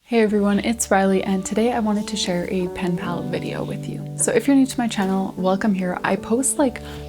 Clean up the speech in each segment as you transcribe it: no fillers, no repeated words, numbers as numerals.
Hey everyone, it's Riley, and today I wanted to share a pen pal video with you. So if you're new to my channel, welcome here. I post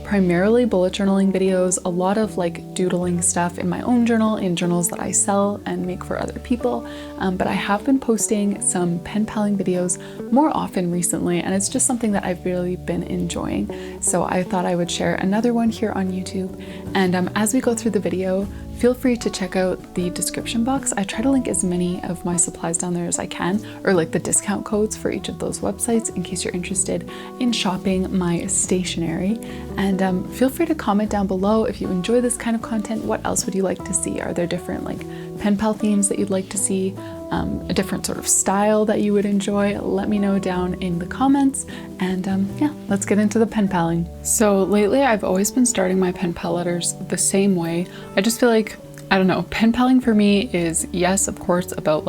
primarily bullet journaling videos, a lot of doodling stuff in my own journal, in journals that I sell and make for other people. But I have been posting some pen paling videos more often recently, and it's just something that I've really been enjoying. So I thought I would share another one here on YouTube. And as we go through the video, feel free to check out the description box. I try to link as many of my supplies down there as I can, or the discount codes for each of those websites in case you're interested in shopping my stationery. And feel free to comment down below if you enjoy this kind of content. What else would you like to see? Are there different pen pal themes that you'd like to see? A different sort of style that you would enjoy? Let me know down in the comments. And yeah, let's get into the pen paling. So lately I've always been starting my pen pal letters the same way. I just feel I don't know, pen paling for me is, yes, of course, about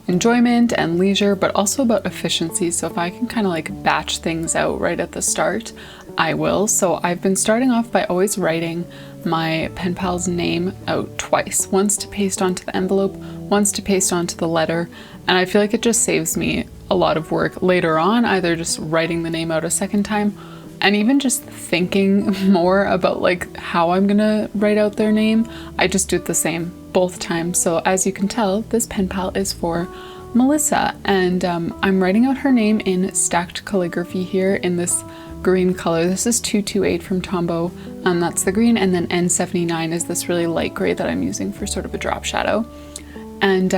enjoyment and leisure, but also about efficiency. So if I can kind of batch things out right at the start, I will. So I've been starting off by always writing my pen pal's name out twice, once to paste onto the envelope, once to paste onto the letter. And I feel it just saves me a lot of work later on, either just writing the name out a second time and even just thinking more about how I'm gonna write out their name. I just do it the same both times. So as you can tell, this pen pal is for Melissa, and I'm writing out her name in stacked calligraphy here in this green color. This is 228 from Tombow, that's the green, and then N79 is this really light gray that I'm using for sort of a drop shadow. And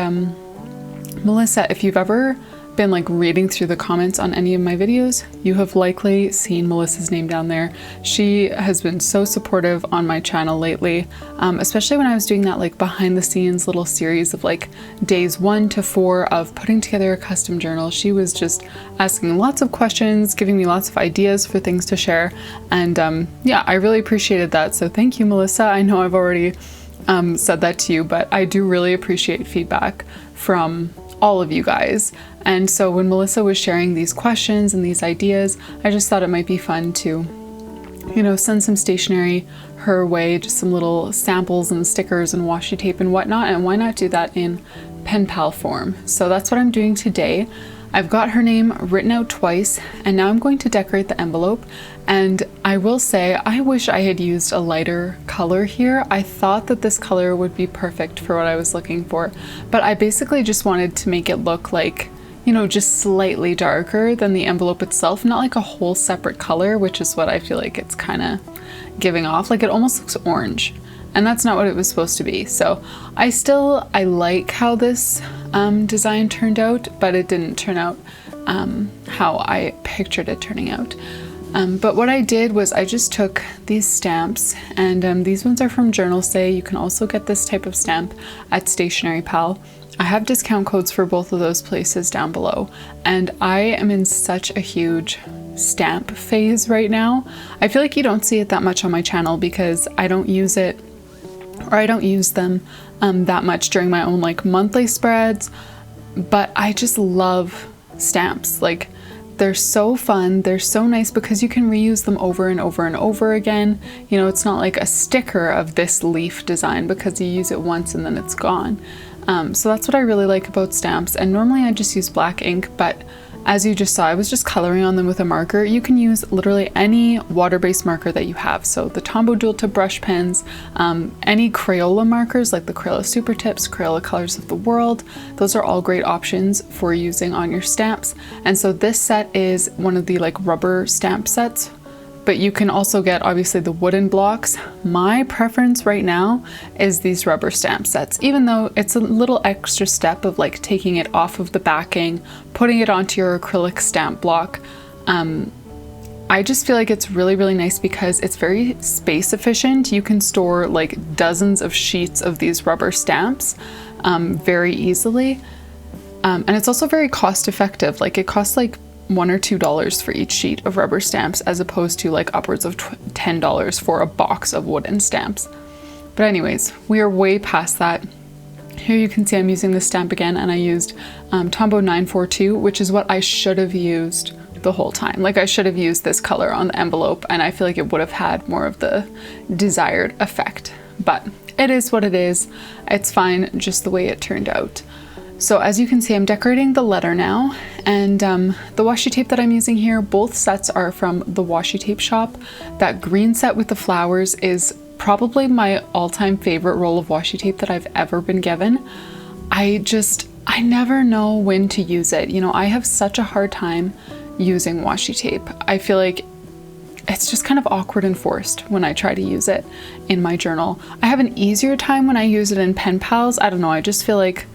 Melissa, if you've ever been reading through the comments on any of my videos, you have likely seen Melissa's name down there. She has been so supportive on my channel lately, especially when I was doing that behind the scenes little series of days 1 to 4 of putting together a custom journal. She was just asking lots of questions, giving me lots of ideas for things to share, and yeah, I really appreciated that. So thank you, Melissa. I know I've already said that to you, but I do really appreciate feedback from all of you guys. And so when Melissa was sharing these questions and these ideas, I just thought it might be fun to, send some stationery her way, just some little samples and stickers and washi tape and whatnot, and why not do that in pen pal form? So that's what I'm doing today. I've got her name written out twice, and now I'm going to decorate the envelope. And I will say, I wish I had used a lighter color here. I thought that this color would be perfect for what I was looking for, but I basically just wanted to make it look just slightly darker than the envelope itself, not a whole separate color, which is what I feel it's kind of giving off. It almost looks orange, and that's not what it was supposed to be. So I like how this design turned out, but it didn't turn out how I pictured it turning out. But what I did was I just took these stamps, and these ones are from Journal Say. You can also get this type of stamp at Stationery Pal. I have discount codes for both of those places down below, and I am in such a huge stamp phase right now. I feel you don't see it that much on my channel because I don't use it, or I don't use them that much during my own monthly spreads, but I just love stamps. They're so fun, they're so nice because you can reuse them over and over and over again. It's not like a sticker of this leaf design because you use it once and then it's gone. So that's what I really like about stamps. And normally I just use black ink, but as you just saw, I was just coloring on them with a marker. You can use literally any water-based marker that you have. So the Tombow dual tip brush pens, any Crayola markers like the Crayola Super Tips, Crayola Colors of the World, those are all great options for using on your stamps. And so this set is one of the rubber stamp sets, but you can also get obviously the wooden blocks. My preference right now is these rubber stamp sets, even though it's a little extra step of taking it off of the backing, putting it onto your acrylic stamp block. I just feel it's really, really nice because it's very space efficient. You can store dozens of sheets of these rubber stamps very easily. And it's also very cost effective. It costs $1 or $2 for each sheet of rubber stamps, as opposed to upwards of $10 for a box of wooden stamps. But anyways, we are way past that. Here you can see I'm using this stamp again, and I used Tombow 942, which is what I should have used the whole time. I should have used this color on the envelope, and I feel it would have had more of the desired effect. But it is what it is. It's fine just the way it turned out. So as you can see, I'm decorating the letter now, and the washi tape that I'm using here, both sets are from the Washi Tape shop. That green set with the flowers is probably my all-time favorite roll of washi tape that I've ever been given. I never know when to use it. You know, I have such a hard time using washi tape. I feel like it's just kind of awkward and forced when I try to use it in my journal. I have an easier time when I use it in pen pals. I don't know, I just feel like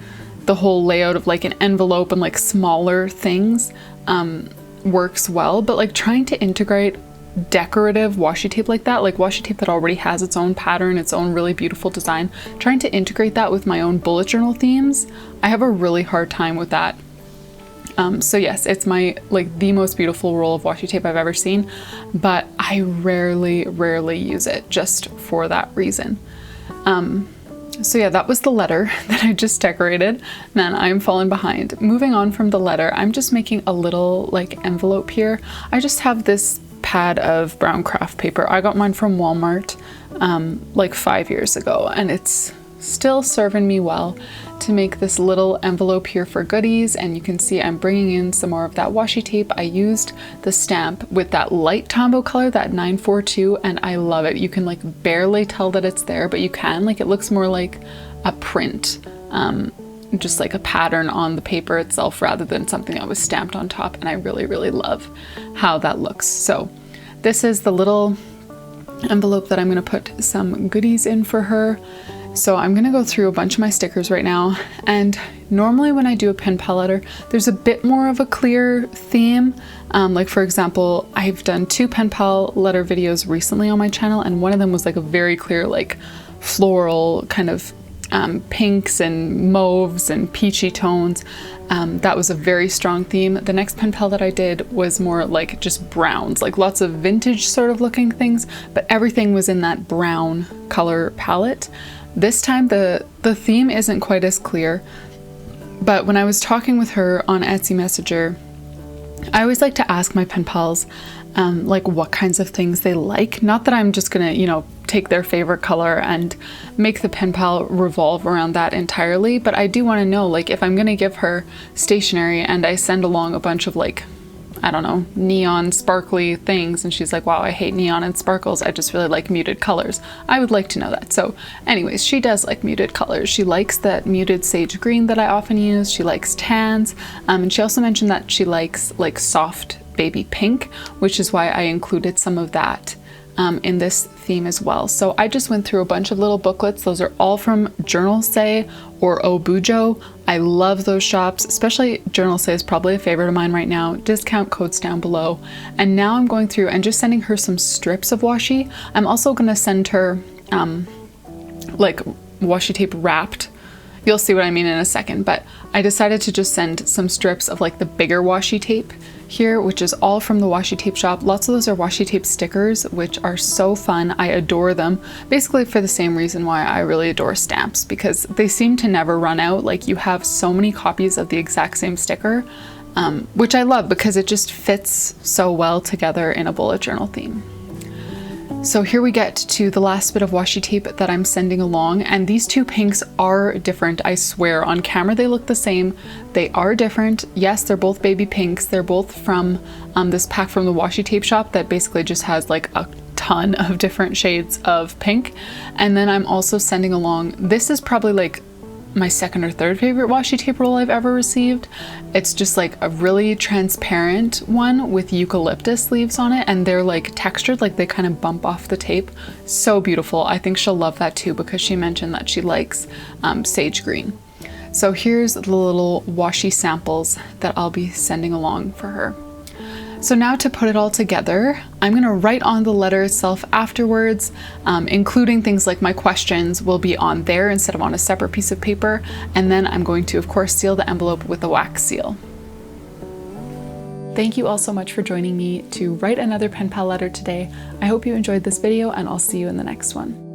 the whole layout of like an envelope and like smaller things works well, but like trying to integrate decorative washi tape like that, like washi tape that already has its own pattern, its own really beautiful design, trying to integrate that with my own bullet journal themes, I have a really hard time with that. So yes, it's my like the most beautiful roll of washi tape I've ever seen, but I rarely use it just for that reason. So yeah, that was the letter that I just decorated. Man, I'm falling behind. Moving on from the letter, I'm just making a little like envelope here. I just have this pad of brown craft paper. I got mine from Walmart like 5 years ago, and it's still serving me well to make this little envelope here for goodies. And you can see I'm bringing in some more of that washi tape. I used the stamp with that light Tombow color, that 942, and I love it. You can like barely tell that it's there, but you can, like, it looks more like a print, just like a pattern on the paper itself rather than something that was stamped on top, and I really love how that looks. So this is the little envelope that I'm going to put some goodies in for her. So I'm going to go through a bunch of my stickers right now, and normally when I do a pen pal letter, there's a bit more of a clear theme. Like for example, I've done 2 pen pal letter videos recently on my channel, and one of them was like a very clear like floral kind of pinks and mauves and peachy tones. That was a very strong theme. The next pen pal that I did was more like just browns, like lots of vintage sort of looking things, but everything was in that brown color palette. This time the theme isn't quite as clear, but when I was talking with her on Etsy Messenger, I always like to ask my pen pals like what kinds of things they like. Not that I'm just gonna, you know, take their favorite color and make the pen pal revolve around that entirely, but I do want to know, like, if I'm gonna give her stationery and I send along a bunch of like, I don't know, neon sparkly things, and she's like, wow, I hate neon and sparkles, I just really like muted colors, I would like to know that. So anyways, she does like muted colors. She likes that muted sage green that I often use. She likes tans, and she also mentioned that she likes like soft baby pink, which is why I included some of that in this theme as well. So I just went through a bunch of little booklets. Those are all from Journal Say or OBUJO. I love those shops, especially Journal Say is probably a favorite of mine right now. Discount codes down below. And now I'm going through and just sending her some strips of washi. I'm also going to send her like washi tape wrapped. You'll see what I mean in a second, but I decided to just send some strips of like the bigger washi tape here, which is all from the Washi Tape shop. Lots of those are washi tape stickers, which are so fun. I adore them, basically for the same reason why I really adore stamps, because they seem to never run out. Like, you have so many copies of the exact same sticker, which I love because it just fits so well together in a bullet journal theme. So here we get to the last bit of washi tape that I'm sending along, and these 2 pinks are different. I swear, on camera they look the same. They are different. Yes, they're both baby pinks. They're both from this pack from the Washi Tape shop that basically just has like a ton of different shades of pink. And then I'm also sending along, this is probably like my 2nd or 3rd favorite washi tape roll I've ever received. It's just like a really transparent one with eucalyptus leaves on it, and they're like textured, like they kind of bump off the tape. So beautiful. I think she'll love that too, because she mentioned that she likes sage green. So here's the little washi samples that I'll be sending along for her. So now to put it all together, I'm gonna write on the letter itself afterwards, including things like my questions will be on there instead of on a separate piece of paper. And then I'm going to, of course, seal the envelope with a wax seal. Thank you all so much for joining me to write another pen pal letter today. I hope you enjoyed this video, and I'll see you in the next one.